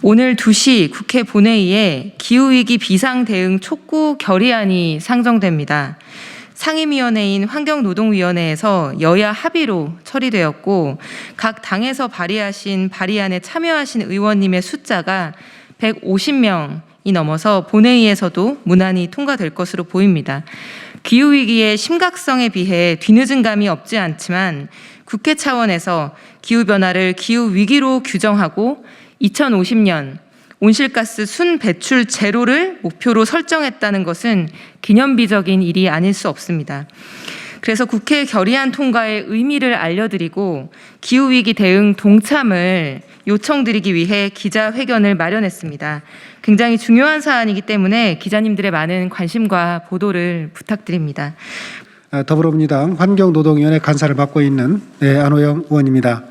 오늘 2시 국회 본회의에 기후위기 비상대응 촉구 결의안이 상정됩니다. 상임위원회인 환경노동위원회에서 여야 합의로 처리되었고 각 당에서 발의하신 발의안에 참여하신 의원님의 숫자가 150명이 넘어서 본회의에서도 무난히 통과될 것으로 보입니다. 기후위기의 심각성에 비해 뒤늦은 감이 없지 않지만 국회 차원에서 기후변화를 기후위기로 규정하고 2050년 온실가스 순배출 제로를 목표로 설정했다는 것은 기념비적인 일이 아닐 수 없습니다. 그래서 국회 결의안 통과의 의미를 알려드리고 기후위기 대응 동참을 요청드리기 위해 기자회견을 마련했습니다. 굉장히 중요한 사안이기 때문에 기자님들의 많은 관심과 보도를 부탁드립니다. 더불어민주당 환경노동위원회 간사를 맡고 있는 안호영 의원입니다.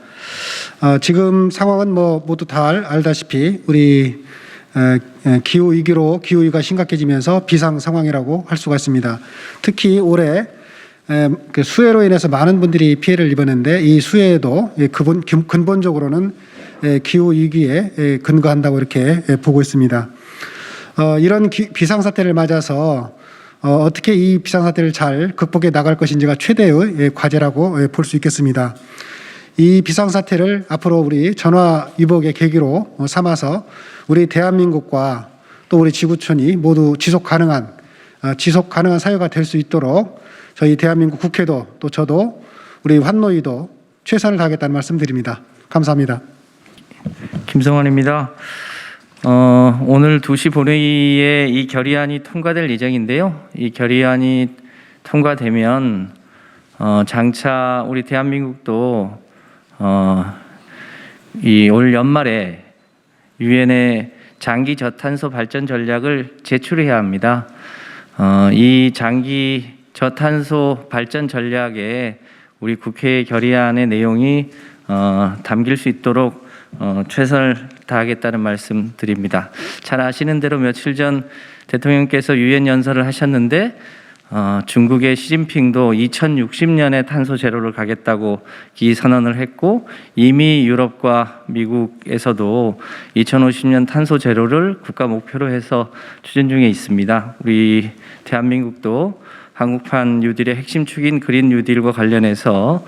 지금 상황은 모두 다 알다시피 우리 기후위기가 심각해지면서 비상 상황이라고 할 수가 있습니다. 특히 올해 수해로 인해서 많은 분들이 피해를 입었는데 이 수해도 근본적으로는 기후위기에 근거한다고 이렇게 보고 있습니다. 이런 비상사태를 맞아서 어떻게 이 비상사태를 잘 극복해 나갈 것인지가 최대의 과제라고 볼 수 있겠습니다. 이 비상사태를 앞으로 우리 전화위복의 계기로 삼아서 우리 대한민국과 또 우리 지구촌이 모두 지속 가능한 사회가 될 수 있도록 저희 대한민국 국회도 또 저도 우리 환노위도 최선을 다하겠다는 말씀드립니다. 감사합니다. 김성환입니다. 오늘 2시 본회의에 이 결의안이 통과될 예정인데요. 이 결의안이 통과되면 장차 우리 대한민국도 이 올 연말에 유엔의 장기 저탄소 발전 전략을 제출해야 합니다. 이 장기 저탄소 발전 전략에 우리 국회 결의안의 내용이 담길 수 있도록 최선을 다하겠다는 말씀 드립니다. 잘 아시는 대로 며칠 전 대통령께서 유엔 연설을 하셨는데 중국의 시진핑도 2060년에 탄소 제로를 가겠다고 기선언을 했고 이미 유럽과 미국에서도 2050년 탄소 제로를 국가 목표로 해서 추진 중에 있습니다. 우리 대한민국도 한국판 뉴딜의 핵심 축인 그린 뉴딜과 관련해서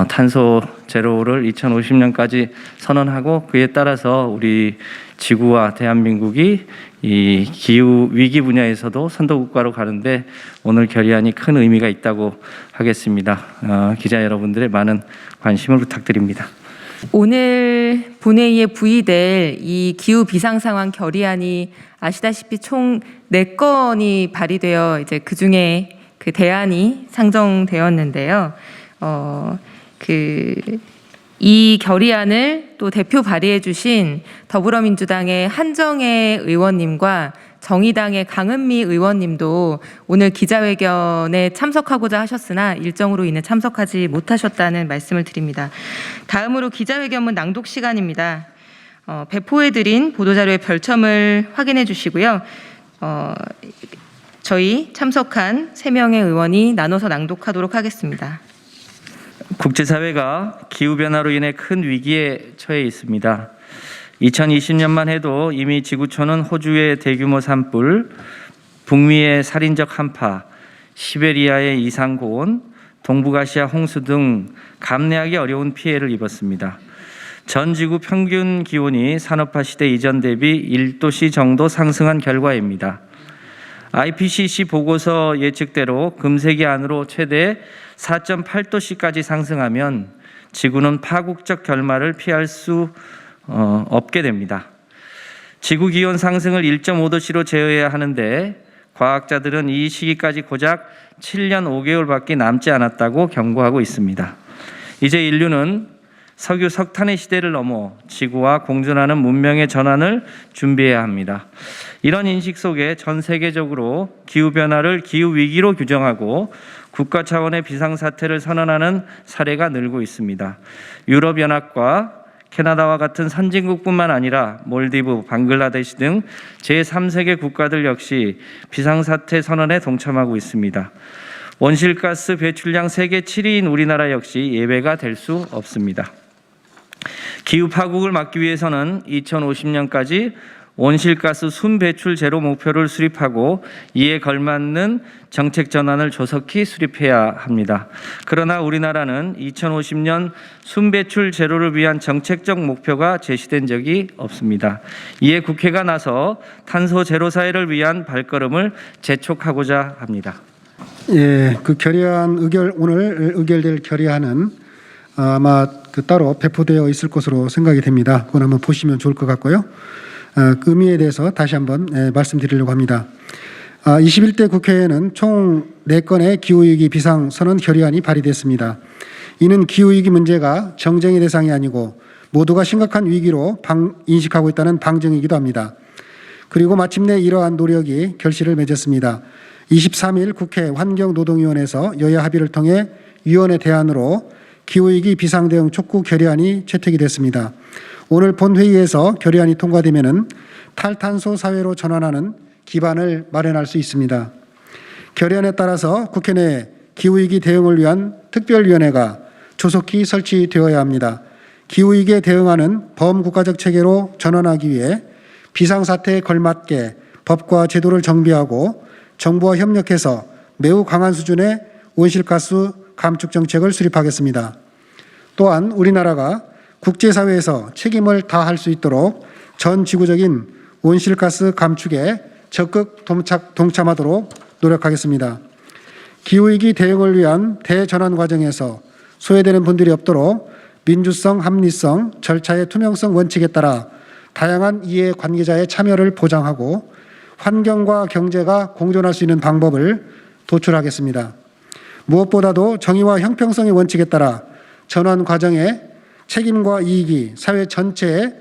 탄소 제로를 2050년까지 선언하고 그에 따라서 우리 지구와 대한민국이 이 기후 위기 분야에서도 선도국가로 가는데 오늘 결의안이 큰 의미가 있다고 하겠습니다. 기자 여러분들의 많은 관심을 부탁드립니다. 오늘 본회의에 부의될 이 기후 비상 상황 결의안이 아시다시피 총 4건이 발의되어 이제 그 중에 그 대안이 상정되었는데요. 이 결의안을 또 대표 발의해 주신 더불어민주당의 한정혜 의원님과 정의당의 강은미 의원님도 오늘 기자회견에 참석하고자 하셨으나 일정으로 인해 참석하지 못하셨다는 말씀을 드립니다. 다음으로 기자회견문 낭독 시간입니다. 배포해드린 보도자료의 별첨을 확인해 주시고요. 저희 참석한 3명의 의원이 나눠서 낭독하도록 하겠습니다. 국제사회가 기후변화로 인해 큰 위기에 처해 있습니다. 2020년만 해도 이미 지구촌은 호주의 대규모 산불, 북미의 살인적 한파, 시베리아의 이상고온, 동북아시아 홍수 등 감내하기 어려운 피해를 입었습니다. 전 지구 평균 기온이 산업화 시대 이전 대비 1도씨 정도 상승한 결과입니다. IPCC 보고서 예측대로 금세기 안으로 최대 4.8도씨까지 상승하면 지구는 파국적 결말을 피할 수 없게 됩니다. 지구 기온 상승을 1.5도씨로 제어해야 하는데 과학자들은 이 시기까지 고작 7년 5개월밖에 남지 않았다고 경고하고 있습니다. 이제 인류는 석유 석탄의 시대를 넘어 지구와 공존하는 문명의 전환을 준비해야 합니다. 이런 인식 속에 전 세계적으로 기후변화를 기후위기로 규정하고 국가 차원의 비상사태를 선언하는 사례가 늘고 있습니다. 유럽연합과 캐나다와 같은 선진국뿐만 아니라 몰디브, 방글라데시 등 제3세계 국가들 역시 비상사태 선언에 동참하고 있습니다. 온실가스 배출량 세계 7위인 우리나라 역시 예외가 될 수 없습니다. 기후 파국을 막기 위해서는 2050년까지 온실가스 순배출 제로 목표를 수립하고 이에 걸맞는 정책 전환을 조속히 수립해야 합니다. 그러나 우리나라는 2050년 순배출 제로를 위한 정책적 목표가 제시된 적이 없습니다. 이에 국회가 나서 탄소 제로 사회를 위한 발걸음을 재촉하고자 합니다. 예, 그 결의안 오늘 의결될 결의안은 아마 따로 배포되어 있을 것으로 생각이 됩니다. 그건 한번 보시면 좋을 것 같고요. 그 의미에 대해서 다시 한번 말씀드리려고 합니다. 21대 국회에는 총 4건의 기후위기 비상선언 결의안이 발의됐습니다. 이는 기후위기 문제가 정쟁의 대상이 아니고 모두가 심각한 위기로 인식하고 있다는 방증이기도 합니다. 그리고 마침내 이러한 노력이 결실을 맺었습니다. 23일 국회 환경노동위원회에서 여야 합의를 통해 위원회 대안으로 기후위기 비상대응 촉구 결의안이 채택이 됐습니다. 오늘 본회의에서 결의안이 통과되면은 탈탄소 사회로 전환하는 기반을 마련할 수 있습니다. 결의안에 따라서 국회 내 기후위기 대응을 위한 특별위원회가 조속히 설치되어야 합니다. 기후위기에 대응하는 범국가적 체계로 전환하기 위해 비상사태에 걸맞게 법과 제도를 정비하고 정부와 협력해서 매우 강한 수준의 온실가스 감축 정책을 수립하겠습니다. 또한 우리나라가 국제사회에서 책임을 다할 수 있도록 전 지구적인 온실가스 감축에 적극 동참하도록 노력하겠습니다. 기후위기 대응을 위한 대전환 과정에서 소외되는 분들이 없도록 민주성, 합리성, 절차의 투명성 원칙에 따라 다양한 이해 관계자의 참여를 보장하고 환경과 경제가 공존할 수 있는 방법을 도출하겠습니다. 무엇보다도 정의와 형평성의 원칙에 따라 전환 과정에 책임과 이익이 사회 전체에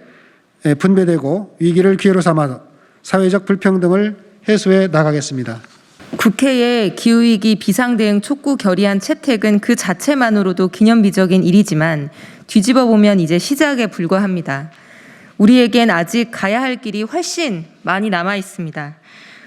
분배되고 위기를 기회로 삼아 사회적 불평등을 해소해 나가겠습니다. 국회의 기후위기 비상대응 촉구 결의안 채택은 그 자체만으로도 기념비적인 일이지만 뒤집어 보면 이제 시작에 불과합니다. 우리에겐 아직 가야 할 길이 훨씬 많이 남아 있습니다.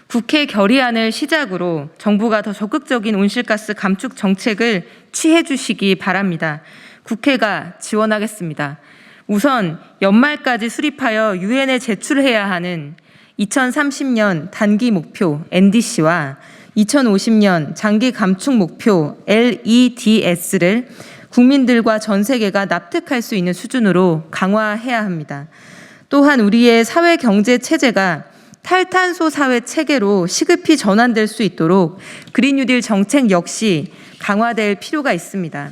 국회 결의안을 시작으로 정부가 더 적극적인 온실가스 감축 정책을 취해 주시기 바랍니다. 국회가 지원하겠습니다. 우선 연말까지 수립하여 유엔에 제출해야 하는 2030년 단기 목표 NDC와 2050년 장기 감축 목표 LEDS를 국민들과 전 세계가 납득할 수 있는 수준으로 강화해야 합니다. 또한 우리의 사회 경제 체제가 탈탄소 사회 체계로 시급히 전환될 수 있도록 그린 뉴딜 정책 역시 강화될 필요가 있습니다.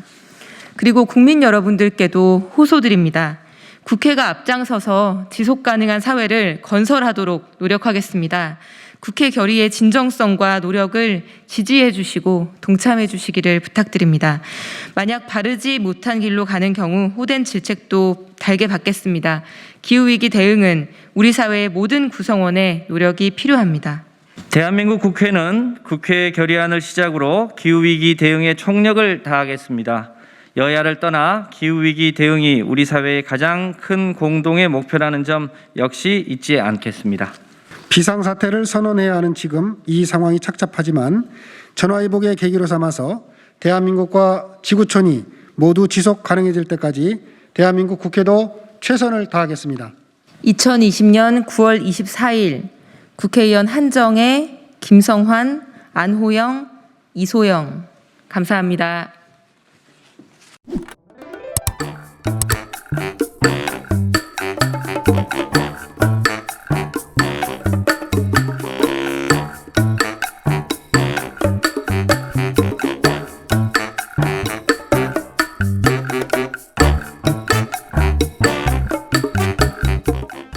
그리고 국민 여러분들께도 호소드립니다. 국회가 앞장서서 지속 가능한 사회를 건설하도록 노력하겠습니다. 국회 결의의 진정성과 노력을 지지해 주시고 동참해 주시기를 부탁드립니다. 만약 바르지 못한 길로 가는 경우 호된 질책도 달게 받겠습니다. 기후위기 대응은 우리 사회의 모든 구성원의 노력이 필요합니다. 대한민국 국회는 국회 결의안을 시작으로 기후위기 대응에 총력을 다하겠습니다. 여야를 떠나 기후위기 대응이 우리 사회의 가장 큰 공동의 목표라는 점 역시 잊지 않겠습니다. 비상사태를 선언해야 하는 지금 이 상황이 착잡하지만 전화위복의 계기로 삼아서 대한민국과 지구촌이 모두 지속 가능해질 때까지 대한민국 국회도 최선을 다하겠습니다. 2020년 9월 24일 국회의원 한정혜, 김성환, 안호영, 이소영 감사합니다.